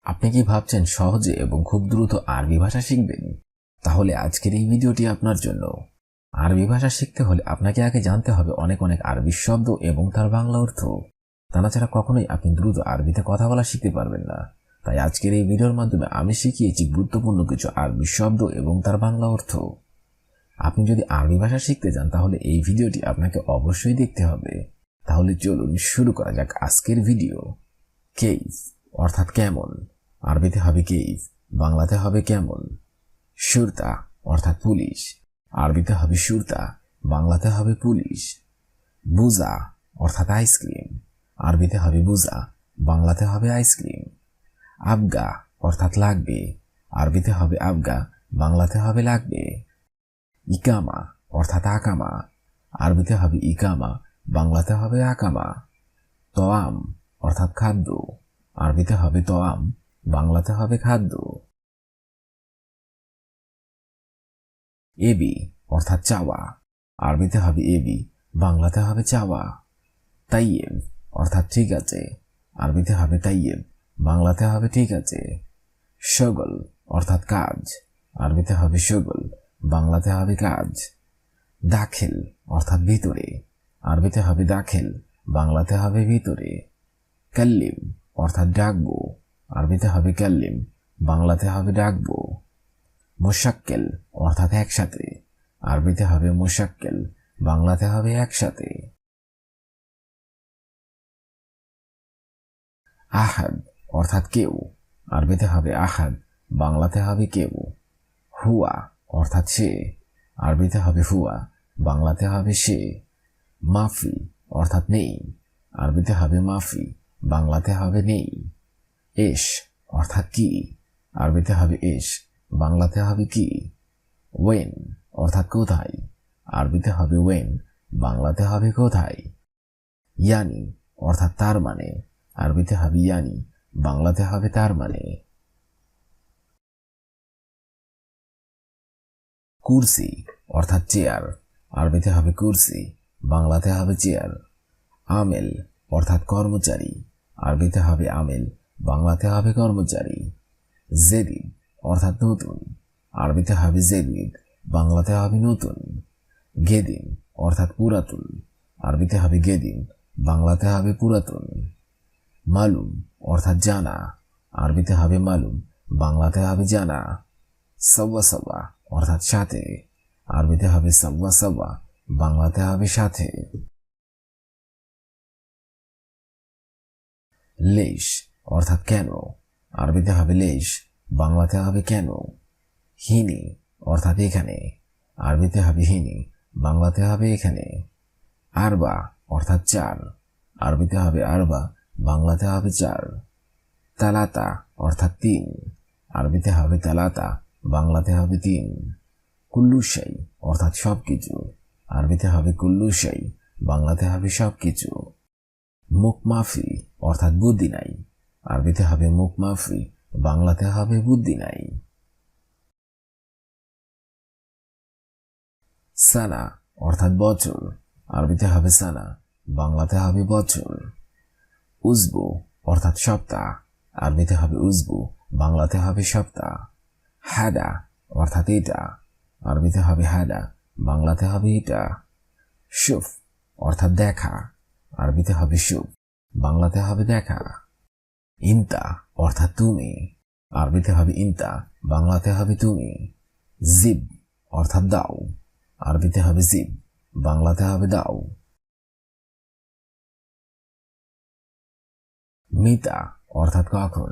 আপনি কি ভাবছেন সহজে এবং খুব দ্রুত আরবি ভাষা শিখবেন? তাহলে আজকের এই ভিডিওটি আপনার জন্য। আরবি ভাষা শিখতে হলে আপনাকে আগে জানতে হবে অনেক অনেক আরবি শব্দ এবং তার বাংলা অর্থ। তা ছাড়া কখনোই আপনি দ্রুত আরবিতে কথা বলা শিখতে পারবেন না। তাই আজকের এই ভিডিওর মাধ্যমে আমি শিখিয়েছি গুরুত্বপূর্ণ কিছু আরবি শব্দ এবং তার বাংলা অর্থ। আপনি যদি আরবি ভাষা শিখতে চান তাহলে এই ভিডিওটি আপনাকে অবশ্যই দেখতে হবে। তাহলে চলুন শুরু করা যাক আজকের ভিডিও। কেইফ অর্থাৎ কেমন, আরবিতে হবে কেইফ, বাংলাতে হবে কেমন। শুরতা অর্থাৎ পুলিশ, আরবিতে হবে শুরতা, বাংলাতে হবে পুলিশ। বুজা অর্থাৎ আইসক্রিম, আরবিতে হবে বুজা, বাংলাতে হবে আইসক্রিম। আবগা অর্থাৎ লাগবে, আরবিতে হবে আবগা, বাংলাতে হবে লাগবে। ইকামা অর্থাৎ আকামা, আরবিতে হবে ইকামা, বাংলাতে হবে আকামা। তোয়াম অর্থাৎ খাদ্য, আরবিতে হবে তোয়াম, বাংলাতে হবে খাদ্য। এবি অর্থাৎ চাওয়া, আরবিতে হবে এবি, বাংলাতে হবে চাওয়া। তাইয়েব অর্থাৎ ঠিক আছে, আরবিতে হবে তাইয়েব, বাংলাতে হবে ঠিক আছে। শগল অর্থাৎ কাজ, আরবিতে হবে শগল, বাংলাতে হবে কাজ। দাখিল অর্থাৎ ভিতরে, আরবিতে হবে দাখিল, বাংলাতে হবে ভিতরে। কাল্লিম অর্থাৎ ডাকবো, আরবিতে হবে কাল্লিম, বাংলাতে হবে ডাকবো। মুশাক্কেল অর্থাৎ একসাথে, আরবিতে হবে মুশাক্কেল, বাংলাতে হবে একসাথে। আহাদ অর্থাৎ কেউ, আরবিতে হবে আহাদ, বাংলাতে হবে কেউ। হুয়া অর্থাৎ সে, আরবিতে হবে হুয়া, বাংলাতে হবে সে। মাফি অর্থাৎ নেই, আরবিতে হবে মাফি, বাংলাতে হবে নেই। এশ অর্থাৎ কি, আরবিতে হবে এশ, বাংলাতে হবে কি। ওয়েন অর্থাৎ কোথায়, আরবিতে হবে ওয়েন, বাংলাতে হবে কোথায়। ইয়ানি অর্থাৎ তার মানে, আরবিতে হবে ইয়ানি, বাংলাতে হবে তার মানে। কুরসি অর্থাৎ চেয়ার, আরবিতে হবে কুরসি, বাংলাতে হবে চেয়ার। আমেল অর্থাৎ কর্মচারী, আরবিতে হবে আমেল, বাংলাতে হবে কর্মচারী। জেদিদ অর্থাৎ নতুন, আরবিতে হবে জেদিদ, বাংলাতে হবে নতুন। গেদিন অর্থাৎ পুরাতন, আরবিতে হবে গেদিন, বাংলাতে হবে পুরাতন। মালুম অর্থাৎ জানা, আরবিতে হবে মালুম, বাংলাতে হবে জানা। সওয়া সওয়া অর্থাৎ সাথে, আরবিতে হবে সওয়া সওয়া, বাংলাতে হবে সাথে। লেশ অর্থাৎ কেন, আরবিতে হবে লেশ, বাংলাতে হবে কেন। হিনি অর্থাৎ এখানে, আরবিতে হবে হিনি, বাংলাতে হবে এখানে। আরবা অর্থাৎ চার, আরবিতে হবে আরবা, বাংলাতে হবে চার। তালাতা অর্থাৎ তিন, আরবিতে হবে তালাতা, বাংলাতে হবে তিন। কুল্লুশাই অর্থাৎ সবকিছু, আরবিতে হবে কুল্লুশাই, বাংলাতে হবে সবকিছু। মুখ মাফি অর্থাৎ বুদ্ধি নাই, আরবিতে হবে মুখ মাফি, বাংলাতে হবে বুদ্ধি নাই। সানা অর্থাৎ বছর, আরবিতে হবে সানা, বাংলাতে হবে বছর। উজবু অর্থাৎ সপ্তাহ, আরবিতে হবে উজবু, বাংলাতে হবে সপ্তাহ। হাদা অর্থাৎ এটা, আরবিতে হবে হাদা, বাংলাতে হবে এটা। শুফ অর্থাৎ দেখা, আরবিতে হবে শুফ, বাংলাতে হবে দেখা। ইনতা অর্থাৎ তুমি, আরবিতে হবে ইনতা, বাংলাতে হবে তুমি। জিব অর্থাৎ দাও, আরবিতে হবে জিব, বাংলাতে হবে দাও। মিতা অর্থাৎ কখন,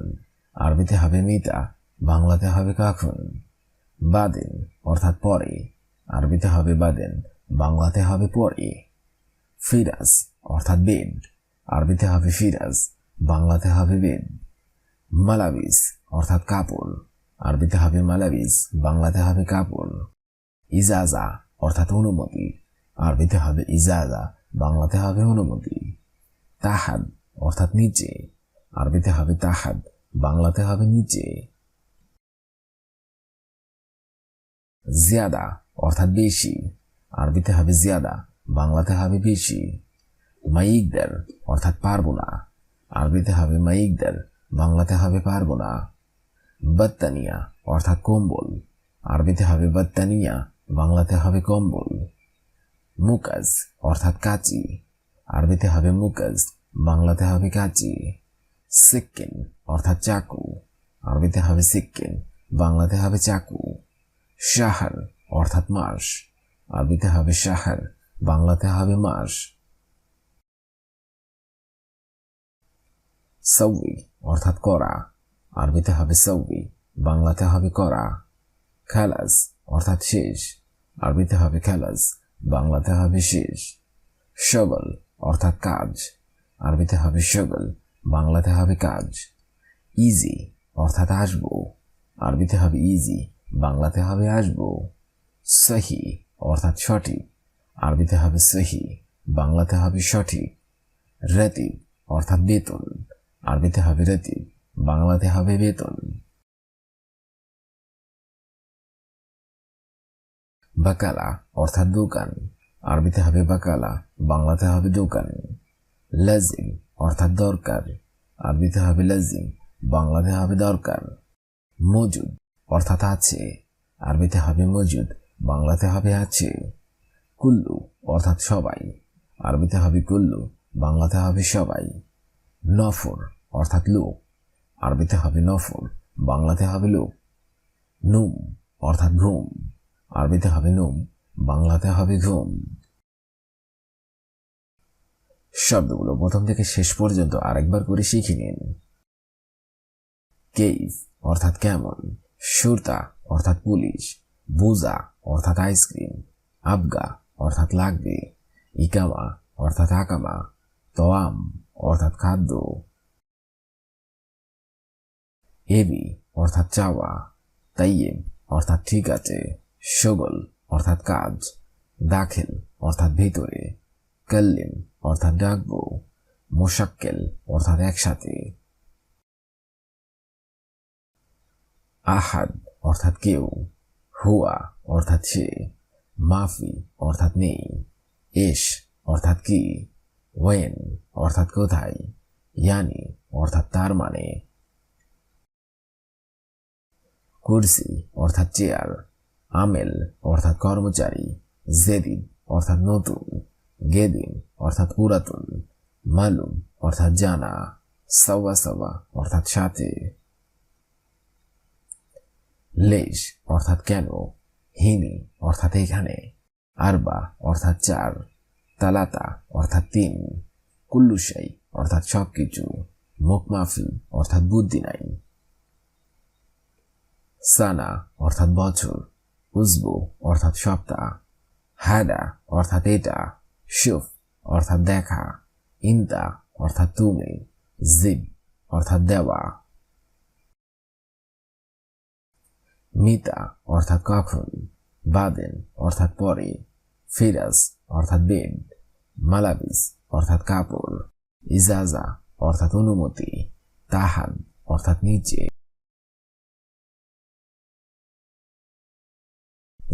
আরবিতে হবে মিতা, বাংলাতে হবে কখন। বাদেন অর্থাৎ পরে, আরবিতে হবে বাদেন, বাংলাতে হবে পরে। ফিরাজ অর্থাৎ বেড, আরবিতে হবে ফিরাজ, বাংলাতে হবে বেড। মালাবিস অর্থাৎ কাপড়, আরবিতে হবে মালাবিস, বাংলাতে হবে কাপড়। ইজাজা অর্থাৎ অনুমতি, আরবিতে হবে ইজাজা, বাংলাতে হবে অনুমতি। তাহাদ অর্থাৎ নিচে, আরবিতে হবে তাহাদ, বাংলাতে হবে নিচে। জিয়াদা অর্থাৎ বেশি, আরবিতে হবে জিয়াদা, বাংলাতে হবে বেশি। মাইকদার অর্থাৎ পারবো না, আরবিতে হবে মাইকদার, বাংলাতে হবে পারবো না। বাত্তানিয়া অর্থাৎ কম্বল, আরবিতে হবে বাত্তানিয়া, বাংলাতে হবে কম্বল। মুকাজ অর্থাৎ কাঁচি, আরবিতে হবে মুকাজ, বাংলাতে হবে কাঁচি। সিক্কিন অর্থাৎ চাকু, আরবিতে হবে সিক্কিন, বাংলাতে হবে চাকু। শাহর অর্থাৎ মাস, আরবিতে হবে শাহর, বাংলাতে হবে মাস। সৌই অর্থাৎ করা, আরবিতে হবে সৌই, বাংলাতে হবে করা। খালাস অর্থাৎ শেষ, আরবিতে হবে খালাস, বাংলাতে হবে শেষ। শগল অর্থাৎ কাজ, আরবিতে হবে শগল, বাংলাতে হবে কাজ। ইজি অর্থাৎ আসবো, আরবিতে হবে ইজি, বাংলাতে হবে আসবো। সহি অর্থাৎ সঠিক, আরবিতে হবে সহি, বাংলাতে হবে সঠিক। রতিব অর্থাৎ বেতন, আরবিতে হবে রতিব, বাংলাতে হবে বেতন। বাকালা অর্থাৎ দোকান, আরবিতে হবে বাকালা, বাংলাতে হবে দোকান। লাজিম অর্থাৎ দরকার, আরবিতে হবে লাজিম, বাংলাতে হবে দরকার। মজুদ অর্থাৎ আছে, আরবিতে হবে মজুদ, বাংলাতে হবে আছে। কুল্লু অর্থাৎ সবাই, আরবিতে হবে কুল্লু, বাংলাতে হবে সবাই। নফর অর্থাৎ লোক, আরবিতে হবে নফর, বাংলাতে হবে লোক। নুম অর্থাৎ ঘুম, আরবিতে হবে নুম, বাংলাতে হবে ঘুম। শব্দগুলো প্রথম থেকে শেষ পর্যন্ত আরেকবার করে শিখে নিন। কেইফ অর্থাৎ কেমন, সুরতা অর্থাৎ পুলিশ, বুজা অর্থাৎ আইসক্রিম, আবগা অর্থাৎ লাগবে, ইকামা অর্থাৎ আকামা, তোয়াম অর্থাৎ খাদ্য। এবি অর্থাৎ চাওয়া, তাইয়েব অর্থাৎ ঠিক আছে, শগল অর্থাৎ কাজ, দাখিল অর্থাৎ ভিতরে, কাল্লিম অর্থাৎ ডাকবো, মোশাক্কেল অর্থাৎ একসাথে। আহাদ অর্থাৎ কেউ, হুয়া অর্থাৎ সে, মাফি অর্থাৎ নেই, এশ অর্থাৎ কি, ওয়েন অর্থাৎ কোথায়, ইয়ানি অর্থাৎ তার মানে। কুরসি অর্থাৎ চেয়ার, আমেল অর্থাৎ কর্মচারী, জেদিদ অর্থাৎ নতুন, গেদিন অর্থাৎ পুরাতন, মালুম অর্থাৎ জানা, সাওয়া সাওয়া অর্থাৎ সাথে। লেশ অর্থাৎ কেন, হিনি অর্থাৎ এখানে, আরবা অর্থাৎ চার, তালাতা অর্থাৎ তিন, কুল্লুশাই অর্থাৎ সবকিছু, মুখমাফি অর্থাৎ বুদ্ধি নাই। সানা অর্থাৎ বছর, উজবু অর্থাৎ সপ্তাহ, হাদা অর্থাৎ এটা, শুফ অর্থাৎ দেখা, ইন্তা অর্থাৎ তুমি, জিব অর্থাৎ দেওয়া। মিতা অর্থাৎ কখন, বাদেন অর্থাৎ পরে, ফিরাজ অর্থাৎ বেড, মালাবিস অর্থাৎ কাপড়, ইজাজা অর্থাৎ অনুমতি, তাহাদ অর্থাৎ নিচে।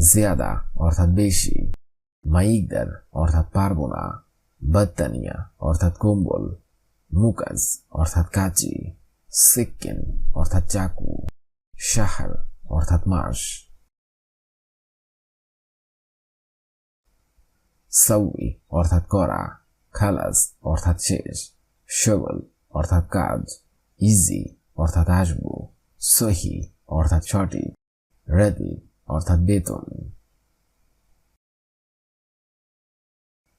জিয়াদা অর্থাৎ বেশি, মাইকদার অর্থাৎ পারবো না, বাত্তানিয়া অর্থাৎ কম্বল, মুকাজ অর্থাৎ কাঁচি, সিক্কিন অর্থাৎ চাকু, শাহর অর্থাৎ মাস। সৌই অর্থাৎ করা, খালাস অর্থাৎ শেষ, শগল অর্থাৎ কাজ, ইজি অর্থাৎ আসবো, সহি অর্থাৎ সঠিক, রতি অর্থাৎ বেতন।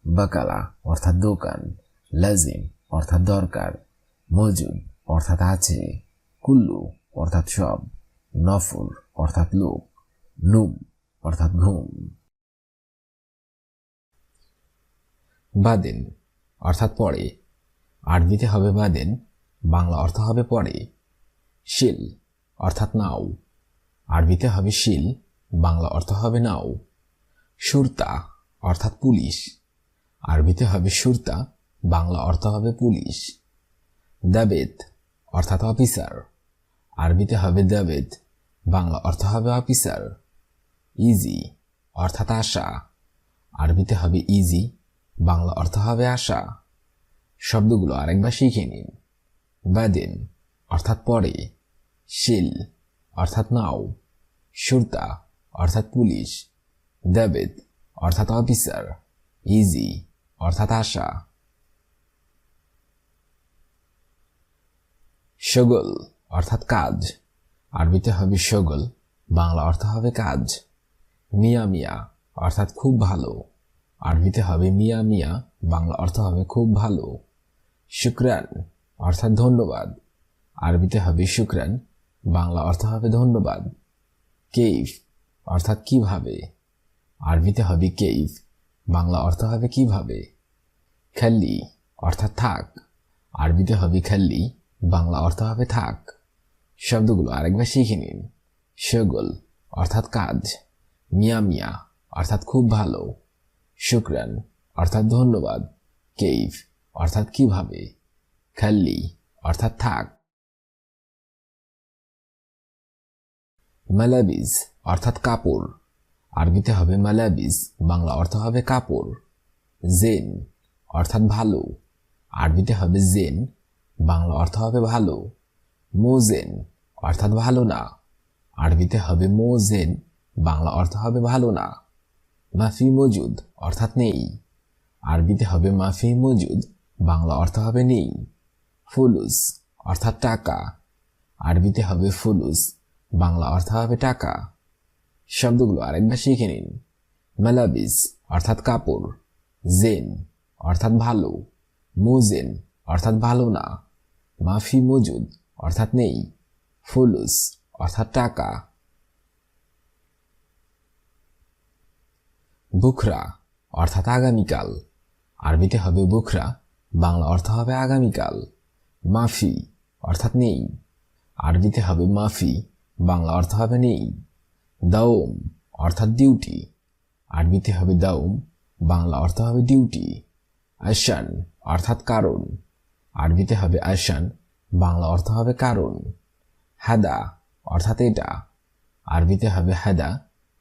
বাকালা অর্থাৎ দোকান, লাজিম অর্থাৎ দরকার, মজুদ অর্থাৎ আছে, কুল্লু অর্থাৎ সব, নফর অর্থাৎ লোক, নুম অর্থাৎ ঘুম। বাদেন অর্থাৎ পরে, আরবিতে হবে বাদেন, বাংলা অর্থ হবে পরে। শিল অর্থাৎ নাও, আরবিতে হবে শিল, বাংলা অর্থ হবে নাও। সুরতা অর্থাৎ পুলিশ, আরবিতে হবে সুরতা, বাংলা অর্থ হবে পুলিশ। দাবেদ অর্থাৎ অফিসার, আরবিতে হবে দাবেদ, বাংলা অর্থ হবে অফিসার। ইজি অর্থাৎ আশা, আরবিতে হবে ইজি, বাংলা অর্থ হবে আশা। শব্দগুলো আরেকবার শিখে নিন। বাদেন অর্থাৎ পরে, শিল অর্থাৎ নাও, শুরতা অর্থাৎ পুলিশ, দাবেদ অর্থাৎ অফিসার, ইজি অর্থাৎ আশা। শগল অর্থাৎ কাজ, আরবিতে হবে শগল, বাংলা অর্থ হবে কাজ। মিয়া মিয়া অর্থাৎ খুব ভালো, আরবিতে হবে মিয়া মিয়া, বাংলা অর্থ হবে খুব ভালো। শুকরান অর্থাৎ ধন্যবাদ, আরবিতে হবে শুকরান, বাংলা অর্থ হবে ধন্যবাদ। কেইফ অর্থাৎ কিভাবে, আরবিতে হবে কেইফ, বাংলা অর্থ হবে কিভাবে। খাল্লি অর্থাৎ থাক, আরবিতে হবে খাল্লি, বাংলা অর্থ হবে থাক। শব্দগুলো আরেকবার শিখে নিন। শগল অর্থাৎ কাজ, মিয়া মিয়া অর্থাৎ খুব ভালো, শুকরান অর্থাৎ ধন্যবাদ, কেইফ অর্থাৎ কিভাবে, খাল্লি অর্থাৎ থাক। মালাবিজ অর্থাৎ কাপড়, আরবিতে হবে মালাবিজ, বাংলা অর্থ হবে কাপড়। জেন অর্থাৎ ভালো, আরবিতে হবে জেন, বাংলা অর্থ হবে ভালো। মোজেন অর্থাৎ ভালো না, আরবিতে হবে মোজেন, বাংলা অর্থ হবে ভালো না। মাফি মজুদ অর্থাৎ নেই, আরবিতে হবে মাফি মজুদ, বাংলা অর্থ হবে নেই। ফুলুস অর্থাৎ টাকা, আরবিতে হবে ফুলুস, বাংলা অর্থ হবে টাকা। শব্দগুলো আরেকবার শিখে নিন। মালাবিস অর্থাৎ কাপড়, জেন অর্থাৎ ভালো, মোজেন অর্থাৎ ভালো না, মাফি মজুদ অর্থাৎ নেই, ফুলুস অর্থাৎ টাকা। বুখরা অর্থাৎ আগামীকাল, আরবিতে হবে বুখরা, বাংলা অর্থ হবে আগামীকাল। মাফি অর্থাৎ নেই, আরবিতে হবে মাফি, বাংলা অর্থ হবে নেই। দাওম অর্থাৎ ডিউটি, আরবিতে হবে দাওম, বাংলা অর্থ হবে ডিউটি। আশান অর্থাৎ কারণ, আরবিতে হবে আশান, বাংলা অর্থ হবে কারণ। হাদা অর্থাৎ এটা, আরবিতে হবে হাদা,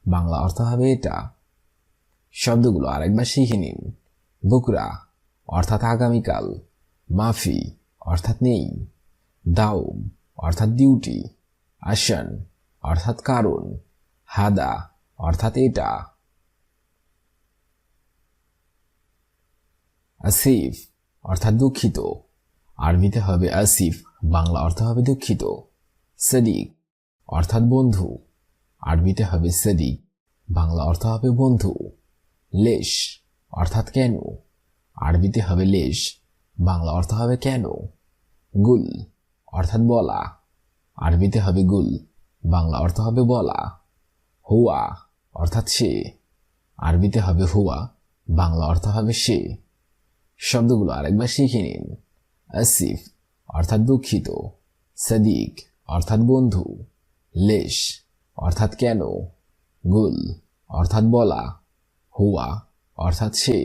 বাংলা অর্থ হবে এটা। শব্দগুলো আরেকবার শিখে নিন। বুকরা অর্থাৎ আগামীকাল, মাফি অর্থাৎ নেই, দাওম অর্থাৎ ডিউটি, আশান অর্থাৎ কারণ, হাদা অর্থাৎ এটা। আসিফ অর্থাৎ দুঃখিত, আরবিতে হবে আসিফ, বাংলা অর্থ হবে দুঃখিত। সদিক অর্থাৎ বন্ধু, আরবিতে হবে সদিক, বাংলা অর্থ হবে বন্ধু। লেশ অর্থাৎ কেন, আরবিতে হবে লেশ, বাংলা অর্থ হবে কেন। গুল অর্থাৎ বলা, আরবিতে হবে গুল, বাংলা অর্থ হবে বলা। হুয়া অর্থাৎ সে, আরবিতে হবে হুয়া, বাংলা অর্থ হবে সে। শব্দগুলো আরেকবার শিখে নিন। আসিফ অর্থাৎ দুঃখিত, সদিক অর্থাৎ বন্ধু, লেশ অর্থাৎ কেন, গুল অর্থাৎ বলা, হুয়া অর্থাৎ সে।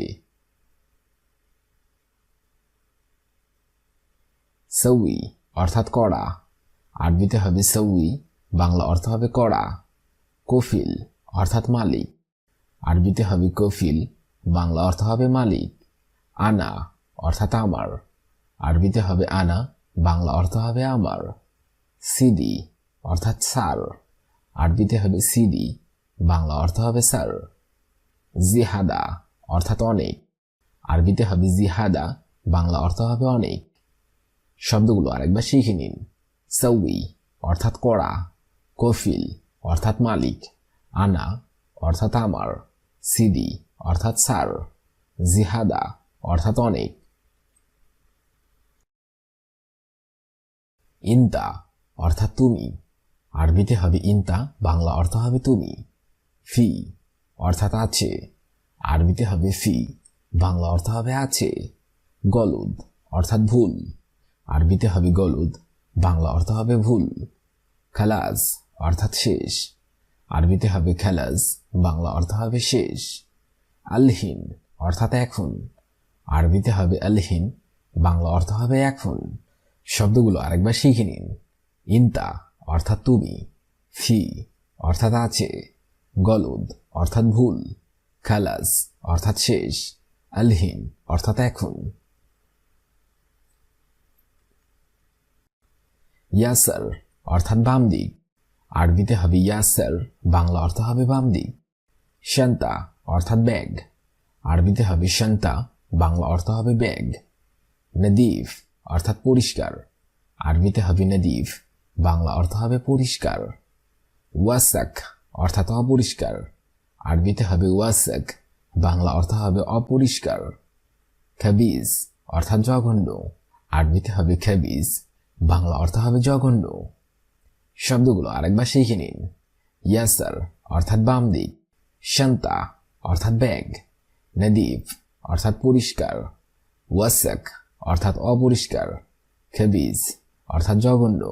সউই অর্থাৎ কড়া, আরবিতে হবে সউই, বাংলা অর্থ হবে কড়া। কফিল অর্থাৎ মালিক, আরবিতে হবে কফিল, বাংলা অর্থ হবে মালিক। আনা অর্থাৎ আমার, আরবিতে হবে আনা, বাংলা অর্থ হবে আমার। সিডি অর্থাৎ স্যার, আরবিতে হবে সিডি, বাংলা অর্থ হবে স্যার। জিহাদা অর্থাৎ অনেক, আরবিতে হবে জিহাদা, বাংলা অর্থ হবে অনেক। শব্দগুলো আরেকবার শিখে নিন। সউই অর্থাৎ কড়া, কফিল অর্থাৎ মালিক, আনা অর্থাৎ আমার, সিডি অর্থাৎ স্যার, জিহাদা অর্থাৎ অনেক। ইনতা অর্থাৎ তুমি, আরবিতে হবে ইনতা, বাংলা অর্থ হবে তুমি। ফি অর্থাৎ আছে, আরবিতে হবে ফি, বাংলা অর্থ হবে আছে। গলুদ অর্থাৎ ভুল, আরবিতে হবে গলুদ, বাংলা অর্থ হবে ভুল। খালাস অর্থাৎ শেষ, আরবিতে হবে খালাস, বাংলা অর্থ হবে শেষ। আলহিন অর্থাৎ এখন, আরবিতে হবে আলহিন, বাংলা অর্থ হবে এখন। শব্দগুলো আরেকবার শিখে নিন। ইনতা অর্থাৎ তুমি, ফি অর্থাৎ আছে, গলুদ অর্থাৎ ভুল, খালাস অর্থাৎ শেষ, আলহিন অর্থাৎ এখন। ইয়াসার অর্থাৎ বাম দিক, আরবিতে হবে ইয়াসার, বাংলা অর্থ হবে বাম দিক। শান্তা অর্থাৎ ব্যাগ, আরবিতে হবে শান্তা, বাংলা অর্থ হবে ব্যাগ। নদীফ অর্থাৎ পরিষ্কার, আরবিতে হবে নদীফ, বাংলা অর্থ হবে পরিষ্কার। ওয়াসাক অর্থাৎ অপরিষ্কার, আরবিতে হবে ওয়াসাক, বাংলা অর্থ হবে অপরিষ্কার। খাবিজ অর্থাৎ জঘন্য, আরবিতে হবে খাবিজ, বাংলা অর্থ হবে জঘন্য। শব্দগুলো আরেকবার শিখে নিন। ইয়াসার অর্থাৎ বাম দিক, শান্তা অর্থাৎ ব্যাগ, নদীফ অর্থাৎ পরিষ্কার, ওয়াসাক অর্থাৎ অপরিষ্কার, খাবিজ অর্থাৎ জঘন্য।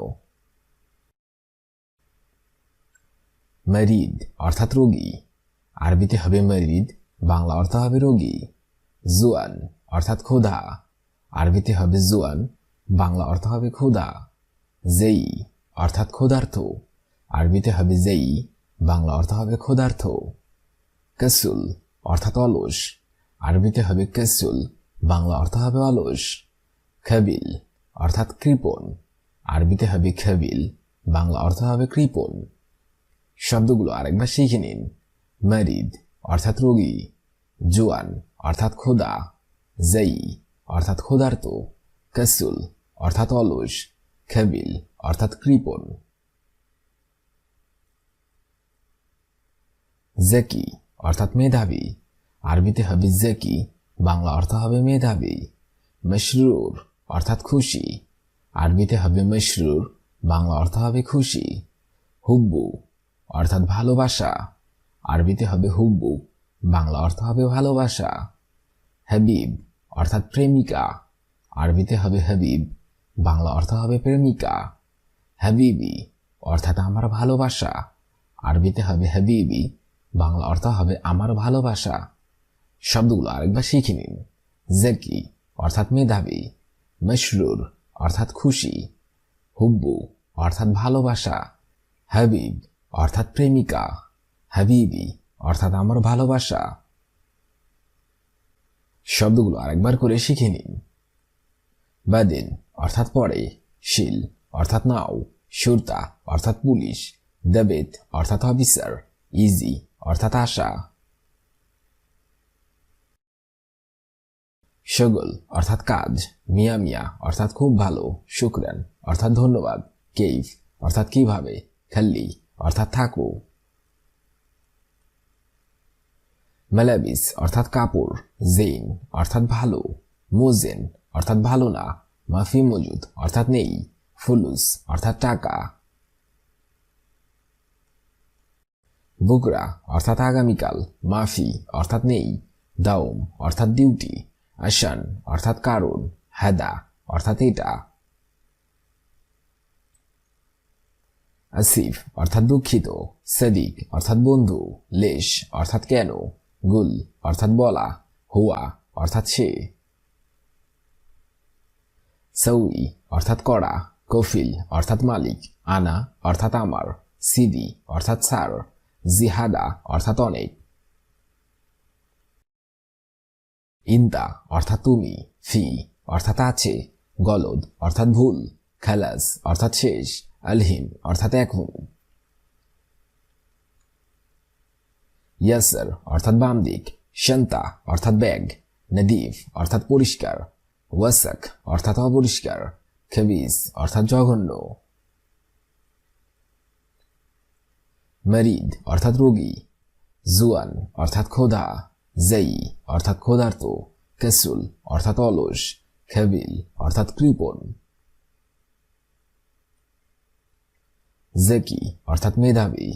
মরিদ অর্থাৎ রোগী, আরবিতে হবে মরিদ, বাংলা অর্থ হবে রোগী। জুয়ান অর্থাৎ ক্ষুধা, আরবিতে হবে জুয়ান, বাংলা অর্থ হবে ক্ষুধা। জেই অর্থাৎ ক্ষুধার্থ, আরবিতে হবে জেই, বাংলা অর্থ হবে ক্ষুধার্থ। কাসুল অর্থাৎ অলস, আরবিতে হবে কাসুল, বাংলা অর্থ হবে অলস। খাবিল অর্থাৎ কৃপণ, আরবিতে হবে খাবিল, বাংলা অর্থ হবে কৃপণ। শব্দগুলো আরেকবার শিখে নিন। মরিদ অর্থাৎ রোগী, জোয়ান অর্থাৎ ক্ষুধা, জেই অর্থাৎ ক্ষুধার্ত, কাসুল অর্থাৎ অলস, খাবিল অর্থাৎ কৃপণ। জাকি অর্থাৎ মেধাবী, আরবিতে হবে জাকি, বাংলা অর্থ হবে মেধাবী। মশরুর অর্থাৎ খুশি, আরবিতে হবে মশরুর, বাংলা অর্থ হবে খুশি। হুব্বু অর্থাৎ ভালোবাসা, আরবিতে হবে হুব্বু, বাংলা অর্থ হবে ভালোবাসা। হাবিব অর্থাৎ প্রেমিকা, আরবিতে হবে হাবিব, বাংলা অর্থ হবে প্রেমিকা। হাবিবি অর্থাৎ আমার ভালোবাসা, আরবিতে হবে হাবিবি, বাংলা অর্থ হবে আমার ভালোবাসা। শব্দগুলো আরেকবার শিখে নিন। জাকি অর্থাৎ মেধাবী, মশরুর অর্থাৎ খুশি, হুব্বু অর্থাৎ ভালোবাসা, হাবিব অর্থাৎ প্রেমিকা, হাবিবি অর্থাৎ আমার ভালোবাসা। শব্দগুলো আরেকবার করে শিখে নিন। বাদিন অর্থাৎ পরে, শিল অর্থাৎ নাও, সুরতা অর্থাৎ পুলিশ, দাবেত অর্থাৎ অফিসার, ইজি অর্থাৎ আশা। শগল অর্থাৎ কাজ, মিয়া মিয়া অর্থাৎ খুব ভালো, শুক্রান অর্থাৎ ধন্যবাদ, কেইফ অর্থাৎ কিভাবে, খাল্লি অর্থাৎ থাকো। মালাবিস অর্থাৎ কাপড়, জেইন অর্থাৎ ভালো, মুজেন অর্থাৎ ভালো না, মাফি মজুদ অর্থাৎ নেই, ফুলুস অর্থাৎ টাকা। বুকরা অর্থাৎ আগামীকাল, মাফি অর্থাৎ নেই, দাউম অর্থাৎ ডিউটি, আসান অর্থাৎ কারণ, হাদা অর্থাৎ এটা। আসিফ অর্থাৎ দুঃখিত, সাদিক অর্থাৎ বন্ধু, লেশ অর্থাৎ কেন, গুল অর্থাৎ বলা, হুয়া অর্থাৎ সে। সৌই অর্থাৎ করা, কফিল অর্থাৎ মালিক, আনা অর্থাৎ আমার, সিদি অর্থাৎ স্যার, জিহাদা অর্থাৎ অনেক। ইন্তা অর্থাৎ তুমি, ফি অর্থাৎ আছে, গলদ অর্থাৎ ভুল, খালাস অর্থাৎ শেষ, আলহিন অর্থাৎ এখন। ইয়াসার অর্থাৎ বাম দিক, শান্তা অর্থাৎ ব্যাগ, নদীফ অর্থাৎ পরিষ্কার, ওয়াসাক অর্থাৎ অপরিষ্কার, খাবিজ অর্থাৎ জঘন্য। মরিদ অর্থাৎ রোগী, জুয়ান অর্থাৎ ক্ষুধা, জেই অর্থাৎ ক্ষুধার্ত, কাসুল অর্থাৎ অলস, খাবিল অর্থাৎ কৃপণ। জাকি অর্থাৎ মেধাবী,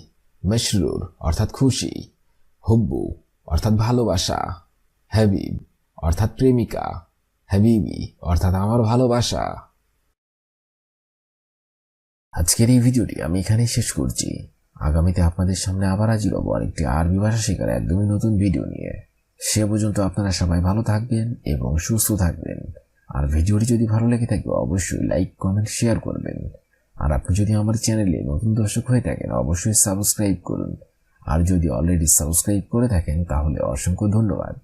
মশরুর অর্থাৎ খুশি, হুব্বু অর্থাৎ ভালোবাসা, হাবিব অর্থাৎ প্রেমিকা, হাবিবি অর্থাৎ আমার ভালোবাসা। আজকের এই ভিডিওটি আমি এখানেই শেষ করছি। আগামীতে আপনাদের সামনে আবার হাজির হব আরেকটি আরবি ভাষা শেখার একদমই নতুন ভিডিও নিয়ে। সে পর্যন্ত আপনারা সবাই ভালো থাকবেন এবং সুস্থ থাকবেন। আর ভিডিওটি যদি ভালো লেগে থাকে অবশ্যই লাইক, কমেন্ট, শেয়ার করবেন। আর আপনি যদি আমার চ্যানেলে নতুন দর্শক হয়ে থাকেন অবশ্যই সাবস্ক্রাইব করুন। আর যদি অলরেডি সাবস্ক্রাইব করে থাকেন তাহলে অসংখ্য ধন্যবাদ।